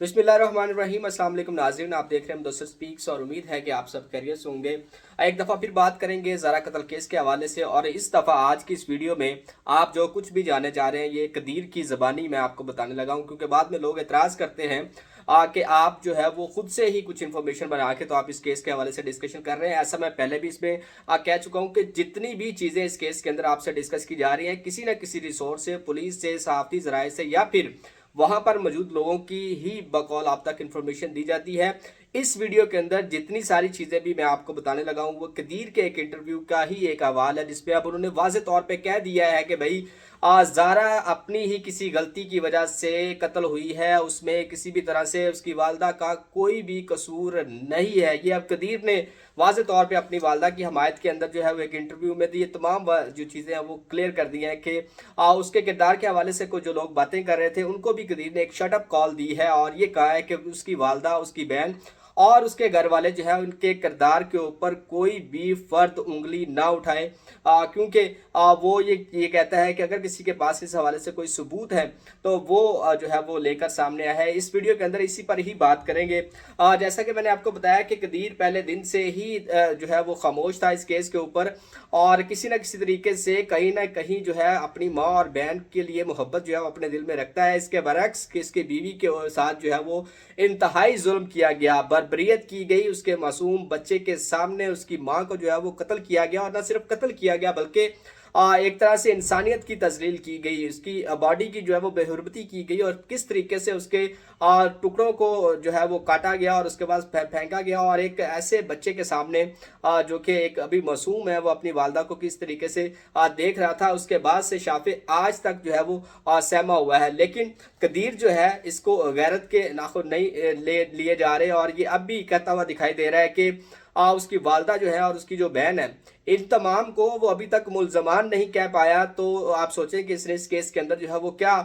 बिस्मिल्लाहिर्रहमानिर्रहीम। अस्सलाम वालेकुम नाज़रीन, आप देख रहे हैं दोस्तों स्पीक्स और उम्मीद है कि आप सब खैरियत से होंगे। एक दफ़ा फिर बात करेंगे ज़रा कत्ल केस के हवाले से, और इस दफ़ा आज की इस वीडियो में आप जो कुछ भी जानने जा रहे हैं ये कदीर की ज़बानी मैं आपको बताने लगा हूँ, क्योंकि बाद में लोग एतराज़ करते हैं कि आप जो है वो खुद से ही कुछ इन्फॉर्मेशन बना के तो आप इस केस के हवाले से डिस्कशन कर रहे हैं। ऐसा मैं पहले भी इसमें कह चुका हूँ कि जितनी भी चीज़ें इस केस के अंदर आपसे डिस्कस की जा रही हैं किसी न किसी रिसोर्स से, पुलिस से, सहाफ़ती ज़राए से या फिर वहां पर मौजूद लोगों की ही बकौल आप तक इन्फॉर्मेशन दी जाती है। इस वीडियो के अंदर जितनी सारी चीज़ें भी मैं आपको बताने लगा हूँ वो कदीर के एक इंटरव्यू का ही एक हवाल है, जिसपे अब उन्होंने वाज़ेह तौर पे कह दिया है कि भाई ज़ारा अपनी ही किसी गलती की वजह से कत्ल हुई है, उसमें किसी भी तरह से उसकी वालदा का कोई भी कसूर नहीं है। ये अब कदीर ने वाज़ेह तौर पे अपनी वालदा की हमायत के अंदर जो है वो एक इंटरव्यू में ये तमाम जो चीज़ें हैं वो क्लियर कर दी हैं कि उसके किरदार के हवाले से कुछ जो लोग बातें कर रहे थे उनको भी कदीर ने एक शट अप कॉल दी है, और ये कहा है कि उसकी वालदा, उसकी बहन और उसके घर वाले जो है उनके किरदार के ऊपर कोई भी फर्द उंगली ना उठाए, क्योंकि वो ये कहता है कि अगर किसी के पास इस हवाले से कोई सबूत है तो वो जो है वो लेकर सामने आया है। इस वीडियो के अंदर इसी पर ही बात करेंगे। जैसा कि मैंने आपको बताया कि कदीर पहले दिन से ही जो है वो खामोश था इस केस के ऊपर, और किसी न किसी तरीके से कहीं ना कहीं जो है अपनी माँ और बहन के लिए मोहब्बत जो है वो अपने दिल में रखता है। इसके बरक्स कि इसकी बीवी के साथ जो है वो इंतहाई जुल्म किया गया, बर्बरियत की गई, उसके मासूम बच्चे के सामने उसकी माँ को जो है वो कत्ल किया गया, और न सिर्फ कत्ल किया गया बल्कि एक तरह से इंसानियत की तजलील की गई, उसकी बॉडी की जो है वो बेहुरमती की गई, और किस तरीके से उसके टुकड़ों को जो है वो काटा गया और उसके बाद फेंका गया, और एक ऐसे बच्चे के सामने जो कि एक अभी मासूम है वो अपनी वालदा को किस तरीके से देख रहा था। उसके बाद से शाफे आज तक जो है वो सहमा हुआ है। लेकिन कदीर जो है इसको गैरत के नाखुन नहीं लिए जा रहे, और ये अब भी कहता हुआ दिखाई दे रहा है कि उसकी वालदा जो है और उसकी जो बहन है इन तमाम को वो अभी तक मुल्जमान नहीं कह पाया। तो आप सोचें कि इसने इस केस के अंदर जो है वो क्या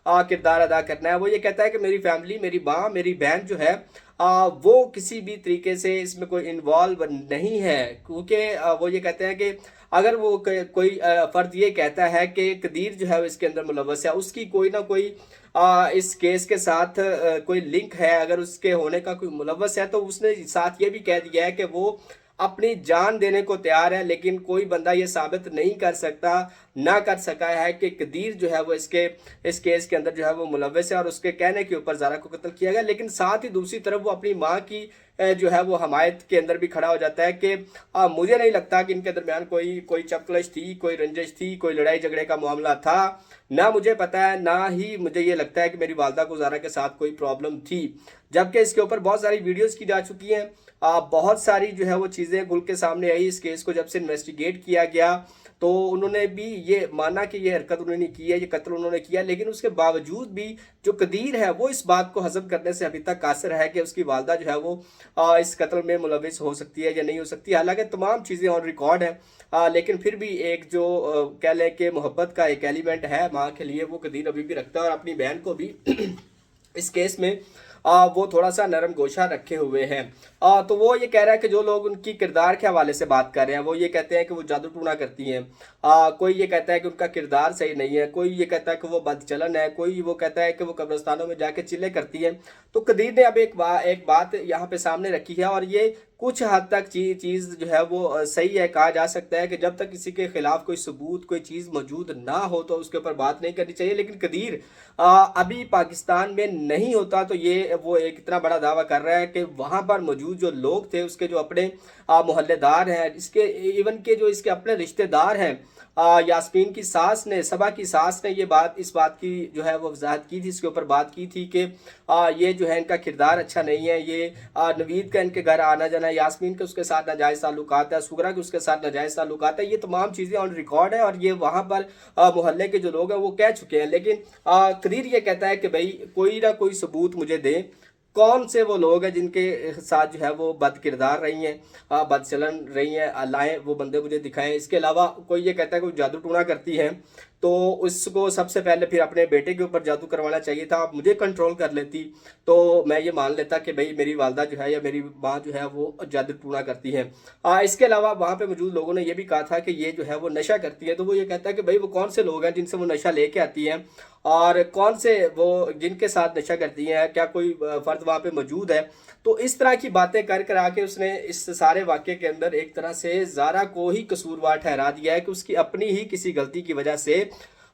किरदार अदा करना है। वो ये कहता है कि मेरी फैमिली, मेरी माँ, मेरी बहन जो है वो किसी भी तरीके से इसमें कोई इन्वॉल्व नहीं है, क्योंकि वो ये कहते हैं कि अगर वो कोई फर्द ये कहता है कि कदीर जो है वो इसके अंदर मुलव्वस है, उसकी कोई ना कोई इस केस के साथ कोई लिंक है, अगर उसके होने का कोई मुलव्वस है, तो उसने साथ ये भी कह दिया है कि वो अपनी जान देने को तैयार है, लेकिन कोई बंदा ये साबित नहीं कर सकता, ना कर सका है कि कदीर जो है वो इस केस के अंदर जो है वो मुलव्वस है, और उसके कहने के ऊपर ज़ारा को कत्ल किया गया। लेकिन साथ ही दूसरी तरफ वो अपनी माँ की जो है वो हमायत के अंदर भी खड़ा हो जाता है कि मुझे नहीं लगता कि इनके दरमियान कोई चपकलश थी, कोई रंजिश थी, कोई लड़ाई झगड़े का मामला था। ना मुझे पता है, ना ही मुझे ये लगता है कि मेरी वालदा को ज़ारा के साथ कोई प्रॉब्लम थी, जबकि इसके ऊपर बहुत सारी वीडियोस की जा चुकी हैं। बहुत सारी जो है वो चीज़ें खुल के सामने आई। इस केस को जब से इन्वेस्टिगेट किया गया तो उन्होंने भी ये माना कि ये हरकत उन्होंने की है, ये कत्ल उन्होंने किया, लेकिन उसके बावजूद भी जो कदीर है वो इस बात को हजम करने से अभी तक कासिर है कि उसकी वालदा जो है वो इस कत्ल में मुलविस हो सकती है या नहीं हो सकती। हालांकि तमाम चीज़ें ऑन रिकॉर्ड है, लेकिन फिर भी एक जो कह लें कि मोहब्बत का एक एलिमेंट है माँ के लिए, वो कदीर अभी भी रखता है, और अपनी बहन को भी इस केस में वो थोड़ा सा नरम गोशा रखे हुए हैं। तो वो ये कह रहा है कि जो लोग उनकी किरदार के हवाले से बात कर रहे हैं वो ये कहते हैं कि वो जादू टूना करती हैं, कोई ये कहता है कि उनका किरदार सही नहीं है, कोई ये कहता है कि वो बदचलन है, कोई वो कहता है कि वो कब्रिस्तानों में जाके चिल्ले करती है। तो कदीर ने अब एक बात यहाँ पे सामने रखी है, और ये कुछ हद तक चीज़ जो है वो सही है। कहा जा सकता है कि जब तक किसी के खिलाफ कोई सबूत, कोई चीज़ मौजूद ना हो तो उसके ऊपर बात नहीं करनी चाहिए। लेकिन कदीर अभी पाकिस्तान में नहीं होता तो ये वो एक इतना बड़ा दावा कर रहा है कि वहाँ पर मौजूद जो लोग थे, उसके जो अपने मोहल्लेदार हैं, इसके इवन के जो इसके अपने रिश्तेदार हैं, यास्मीन की सास ने, सबा की सास ने इस बात की जो है वो वजाहत की थी, इसके ऊपर बात की थी कि ये जो है इनका किरदार अच्छा नहीं है, ये नवीद का इनके घर आना जाना, यास्मीन के उसके साथ नाजायज़ ताल्लुकात है, सुगरा के उसके साथ नाजायज़ ताल्लुकात है, ये तमाम चीज़ें ऑन रिकॉर्ड है, और ये वहाँ पर मोहल्ले के जो लोग हैं वो कह चुके हैं। लेकिन कदीर ये कहता है कि भाई कोई ना कोई सबूत मुझे दे, कौन से वो लोग हैं जिनके साथ जो है वो बद किरदार रही हैं, बदचलन रही हैं, लाएँ वो बंदे मुझे दिखाएं। इसके अलावा कोई ये कहता है कोई जादू टूना करती हैं, तो उसको सबसे पहले फिर अपने बेटे के ऊपर जादू करवाना चाहिए था। आप मुझे कंट्रोल कर लेती तो मैं ये मान लेता कि भाई मेरी वालदा जो है या मेरी माँ जो है वो जादू टूना करती है। इसके अलावा वहाँ पे मौजूद लोगों ने ये भी कहा था कि ये जो है वो नशा करती है। तो वो ये कहता है कि भाई वो कौन से लोग हैं जिनसे वो नशा लेके आती हैं और कौन से वो जिनके साथ नशा करती हैं, क्या कोई फर्द वहाँ पे मौजूद है। तो इस तरह की बातें कर कर आके उसने इस सारे वाक़े के अंदर एक तरह से ज़ारा को ही कसूरवार ठहरा दिया है कि उसकी अपनी ही किसी गलती की वजह से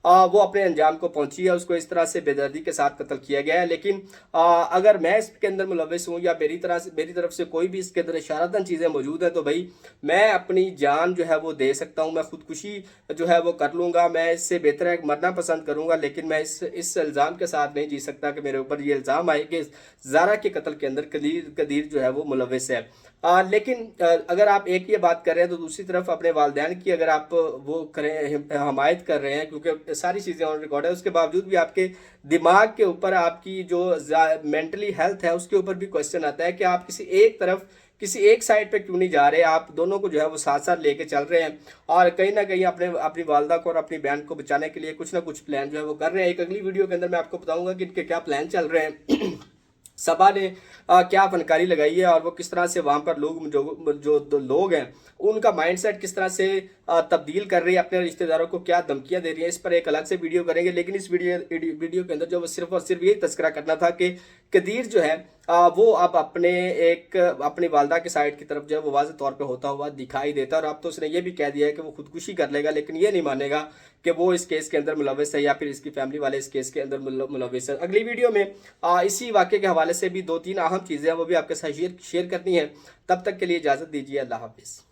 वो अपने अंजाम को पहुंची है, उसको इस तरह से बेदर्दी के साथ कत्ल किया गया है। लेकिन अगर मैं इसके अंदर मुलविस हूँ या मेरी तरफ से कोई भी इसके अंदर इशारतन चीज़ें मौजूद हैं तो भाई मैं अपनी जान जो है वो दे सकता हूँ, मैं खुदकुशी जो है वो कर लूँगा। मैं इससे बेहतर है मरना पसंद करूँगा, लेकिन मैं इस इल्ज़ाम के साथ नहीं जी सकता कि मेरे ऊपर ये इल्ज़ाम आए कि ज़ारा के कत्ल के अंदर कदीर जो है वो मुलविस है। लेकिन अगर आप एक ये बात कर रहे हैं तो दूसरी तरफ अपने वालिदैन की अगर आप वो करें हमायत कर रहे हैं, क्योंकि सारी चीज़ें ऑन रिकॉर्ड है, उसके बावजूद भी आपके दिमाग के ऊपर आपकी जो मेंटली हेल्थ है उसके ऊपर भी क्वेश्चन आता है कि आप किसी एक साइड पे क्यों नहीं जा रहे। आप दोनों को जो है वो साथ साथ लेके चल रहे हैं और कहीं ना कहीं अपनी वालदा को और अपनी बहन को बचाने के लिए कुछ ना कुछ प्लान जो है वो कर रहे हैं। एक अगली वीडियो के अंदर मैं आपको बताऊंगा कि इनके क्या प्लान चल रहे हैं। सबा ने क्या फनकारी लगाई है और वो किस तरह से वहाँ पर लोग जो लोग हैं उनका माइंडसेट किस तरह से तब्दील कर रही है, अपने रिश्तेदारों को क्या धमकियां दे रही है, इस पर एक अलग से वीडियो करेंगे। लेकिन इस वीडियो के अंदर जो वो सिर्फ और सिर्फ यही तस्करा करना था कि कदीर जो है वो अब अपनी वालदा के साइड की तरफ जो है वो वाज़ेह तौर पे होता हुआ दिखाई देता है। और अब तो उसने ये भी कह दिया है कि वो खुदकुशी कर लेगा, लेकिन ये नहीं मानेगा कि वो इस केस के अंदर मुलविस है या फिर इसकी फैमिली वाले इस केस के अंदर मुलविस है। अगली वीडियो में इसी वाक़े के हवाले से भी 2-3 अहम चीज़ें हैं वो भी आपके साथ शेयर करनी है। तब तक के लिए इजाज़त दीजिए। अल्लाह हाफिज़।